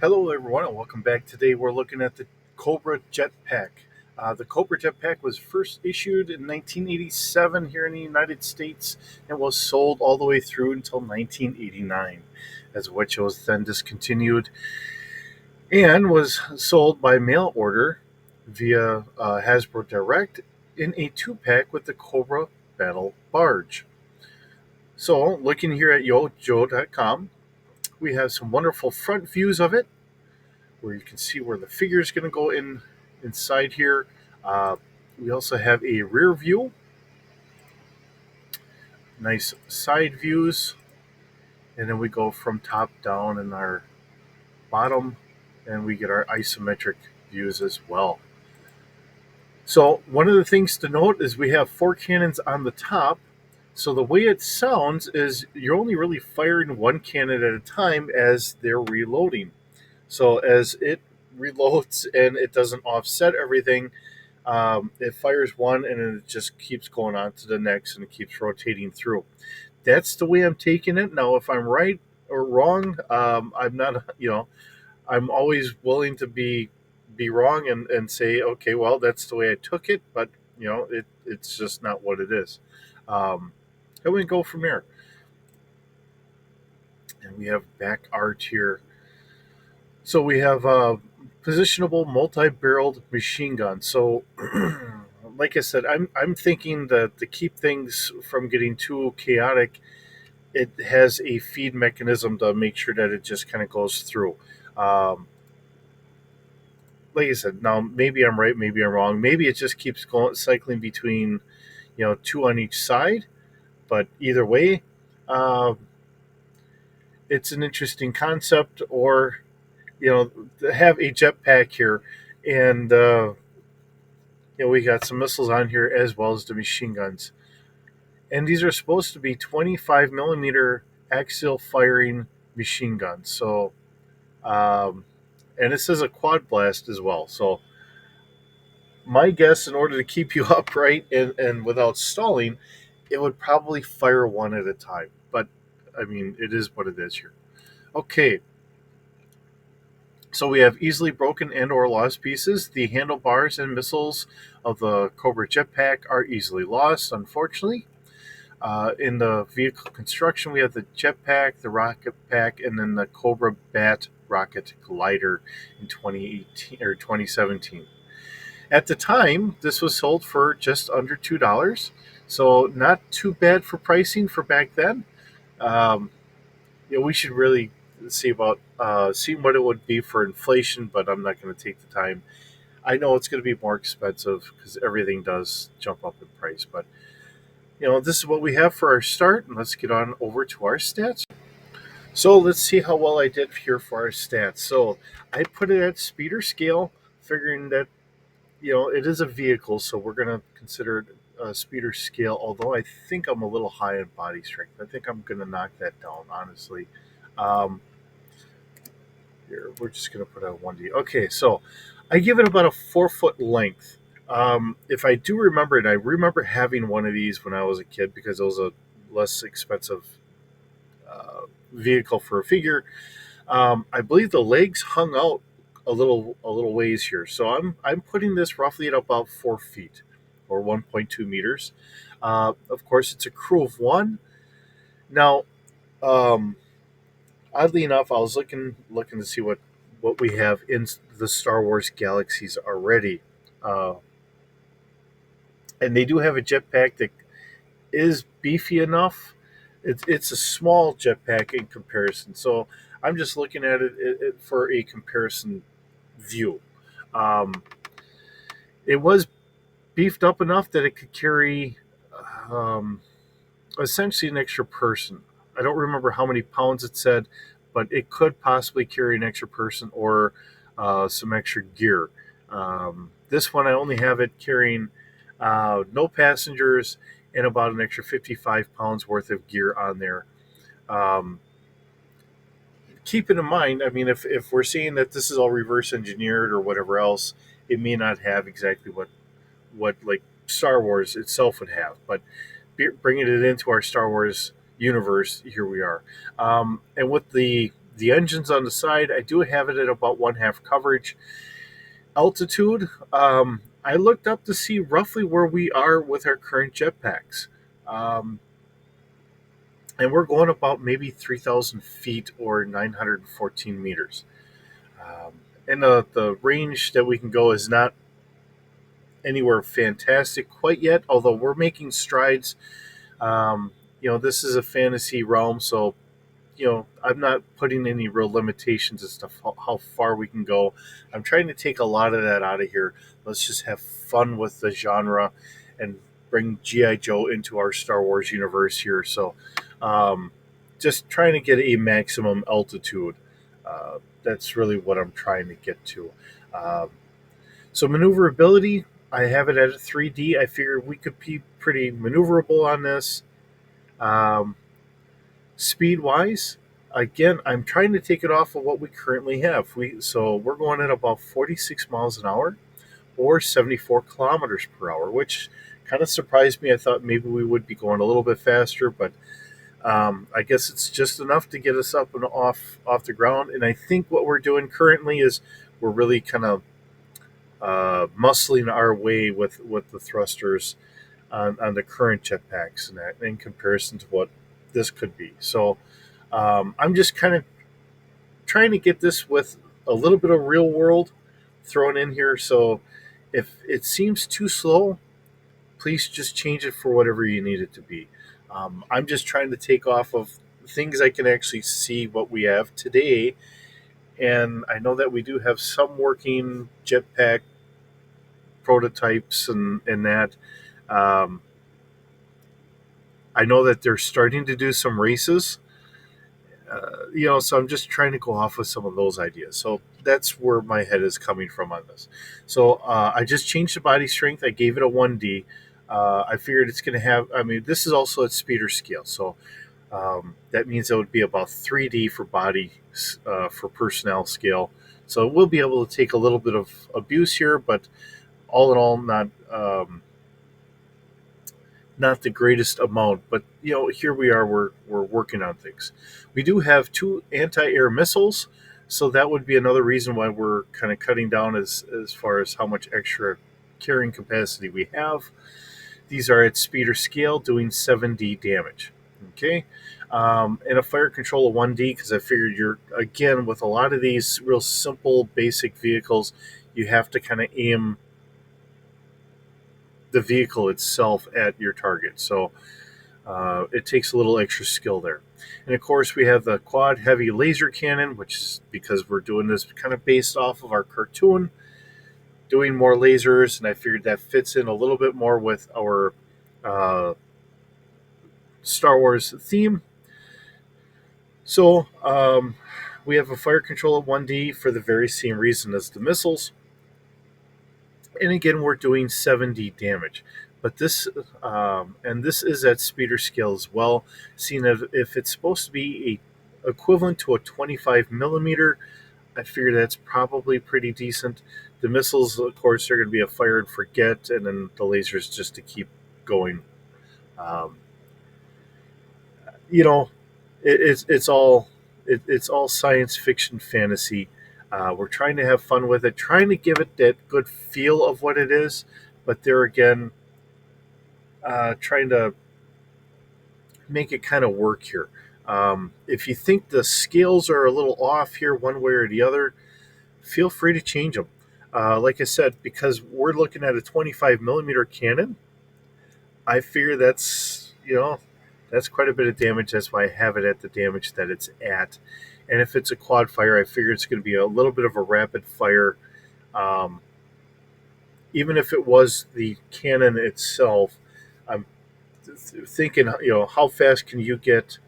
Hello, everyone, and welcome back. Today, we're looking at the Cobra Jet Pack. The Cobra Jet Pack was first issued in 1987 here in the United States and was sold all the way through until 1989, as which was then discontinued and was sold by mail order via Hasbro Direct in a two-pack with the Cobra Battle Barge. So, looking here at yojo.com, we have some wonderful front views of it where you can see where the figure is going to go inside here. Uh, we also have a rear view, nice side views, and then we go from top down in our bottom, and we get our isometric views as well. So one of the things to note is we have four cannons on the top. So the way it sounds is you're only really firing one cannon at a time as they're reloading. So as it reloads and it doesn't offset everything, it fires one and then it just keeps going on to the next and it keeps rotating through. That's the way I'm taking it. Now, if I'm right or wrong, I'm not, I'm always willing to be wrong and say, okay, well, that's the way I took it, but, it's just not what it is. And we go from there. And we have back art here. So we have positionable multi-barreled machine gun. So, like I said, I'm thinking that to keep things from getting too chaotic, it has a feed mechanism to make sure that it just kind of goes through. Um, like I said, now maybe I'm right, maybe I'm wrong. Maybe it just keeps going cycling between, two on each side. But either way, uh, it's an interesting concept. Or to have a jetpack here, and we got some missiles on here as well as the machine guns. And these are supposed to be 25 millimeter axial firing machine guns. So, and it says a quad blast as well. So, my guess, in order to keep you upright and without stalling, it would probably fire one at a time. But, I mean, it is what it is here. Okay, so we have easily broken and or lost pieces. The handlebars and missiles of the Cobra Jet Pack are easily lost, unfortunately. In the vehicle construction, we have the jetpack, the rocket pack, and then the Cobra Bat rocket glider in 2018 or 2017. At the time, this was sold for just under $2, so not too bad for pricing for back then. Um, we should really see what it would be for inflation, but I'm not going to take the time. I know it's going to be more expensive because everything does jump up in price, but this is what we have for our start, and let's get on over to our stats. So let's see how well I did here for our stats. So I put it at speeder scale, figuring that it is a vehicle, so we're going to consider it a speeder scale. Although I think I'm a little high in body strength, I think I'm going to knock that down. Honestly, um, here we're just going to put a 1D. Okay, so I give it about a 4 foot length. If I do remember it, I remember having one of these when I was a kid because it was a less expensive vehicle for a figure. I believe the legs hung out a little ways here, so I'm putting this roughly at about 4 feet or 1.2 meters. Of course, it's a crew of one. Now, um, oddly enough, I was looking to see what we have in the Star Wars galaxies already. Uh, and they do have a jetpack that is beefy enough. It's a small jetpack in comparison, so I'm just looking at it for a comparison view. Um, it was beefed up enough that it could carry um, essentially an extra person. I don't remember how many pounds it said, but it could possibly carry an extra person or some extra gear. This one, I only have it carrying no passengers and about an extra 55 pounds worth of gear on there. Um, Keeping in mind, I mean, if we're seeing that this is all reverse engineered or whatever else, it may not have exactly what like Star Wars itself would have. But bringing it into our Star Wars universe, here we are. And with the The engine's on the side. I do have it at about one half coverage. Altitude, I looked up to see roughly where we are with our current jetpacks. Um, and we're going about maybe 3,000 feet or 914 meters. Um, and the range that we can go is not anywhere fantastic quite yet, although we're making strides. Um, this is a fantasy realm, so I'm not putting any real limitations as to how far we can go. I'm trying to take a lot of that out of here. Let's just have fun with the genre and bring GI Joe into our Star Wars universe here. So, um, just trying to get a maximum altitude. That's really what I'm trying to get to. Um, so maneuverability, I have it at a 3D. I figured we could be pretty maneuverable on this. Um, Speed wise, again, I'm trying to take it off of what we currently have. We're going at about 46 miles an hour or 74 kilometers per hour, which kind of surprised me. I thought maybe we would be going a little bit faster, but I guess it's just enough to get us up and off the ground. And I think what we're doing currently is we're really kind of muscling our way with the thrusters on the current jetpacks and that in comparison to what this could be. So I'm just kind of trying to get this with a little bit of real world thrown in here. So if it seems too slow, please just change it for whatever you need it to be. I'm just trying to take off of things I can actually see what we have today. And I know that we do have some working jetpack prototypes and that. Um, I know that they're starting to do some races, so I'm just trying to go off with some of those ideas. So that's where my head is coming from on this. So I just changed the body strength. I gave it a 1D. I figured it's going to have, I mean, this is also at speeder scale. So that means it would be about 3D for body for personnel scale. So we'll be able to take a little bit of abuse here, but all in all, not the greatest amount, but here we are. We're working on things. We do have two anti-air missiles, so that would be another reason why we're kind of cutting down as far as how much extra carrying capacity we have. These are at speeder scale, doing 7D damage. Okay, and a fire control of 1D because I figured you're again with a lot of these real simple basic vehicles, you have to kind of aim the vehicle itself at your target. So it takes a little extra skill there. And of course, we have the quad heavy laser cannon, which is because we're doing this kind of based off of our cartoon, doing more lasers, and I figured that fits in a little bit more with our uh, Star Wars theme. So we have a fire control at 1D for the very same reason as the missiles. And again, we're doing 7D damage. But this is at speeder scale as well. Seeing if it's supposed to be equivalent to a 25 millimeter, I figure that's probably pretty decent. The missiles, of course, are going to be a fire and forget, and then the lasers just to keep going. Um, you know, it's all science fiction fantasy. We're trying to have fun with it, trying to give it that good feel of what it is, but there again, trying to make it kind of work here. If you think the scales are a little off here, one way or the other, feel free to change them. Like I said, because we're looking at a 25 millimeter cannon, I figure that's quite a bit of damage. That's why I have it at the damage that it's at. And if it's a quad fire, I figure it's going to be a little bit of a rapid fire. Um, Even if it was the cannon itself, I'm thinking, how fast can you get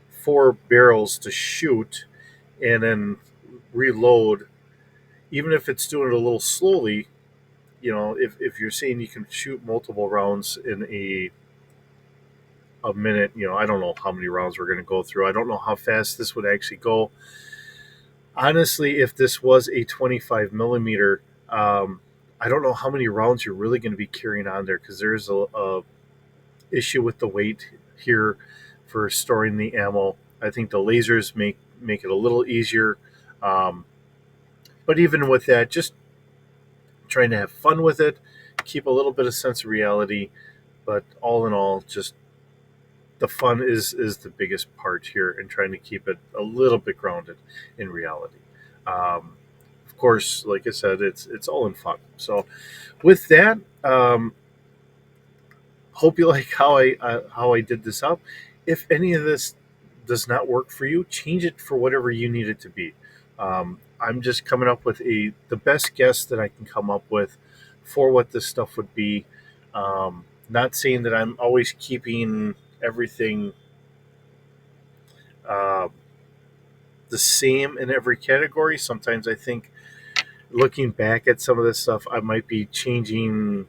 four barrels to shoot and then reload? Even if it's doing it a little slowly, if you're saying you can shoot multiple rounds in a minute, I don't know how many rounds we're going to go through. I don't know how fast this would actually go. Honestly, if this was a 25 millimeter, I don't know how many rounds you're really going to be carrying on there because there's a issue with the weight here for storing the ammo. I think the lasers make make it a little easier. Um, but even with that, just trying to have fun with it, keep a little bit of sense of reality. But all in all, just the fun is the biggest part here, and trying to keep it a little bit grounded in reality. Um, of course, like I said, it's all in fun. So with that, hope you like how I did this up. If any of this does not work for you, change it for whatever you need it to be. I'm just coming up with the best guess that I can come up with for what this stuff would be. Not saying that I'm always keeping everything uh, the same in every category. Sometimes I think, looking back at some of this stuff, I might be changing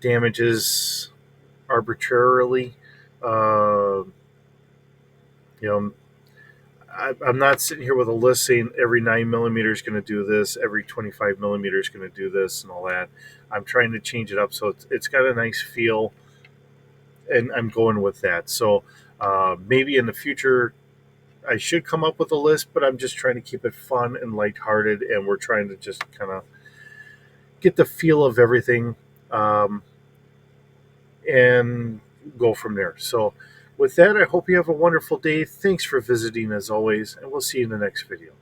damages arbitrarily. Uh, you know, I'm not sitting here with a list saying every 9 millimeter is going to do this, every 25 millimeter is going to do this, and all that. I'm trying to change it up so it's got a nice feel, and I'm going with that. So maybe in the future I should come up with a list, but I'm just trying to keep it fun and lighthearted, and we're trying to just kind of get the feel of everything, um, and go from there. So, with that, I hope you have a wonderful day. Thanks for visiting as always, and we'll see you in the next video.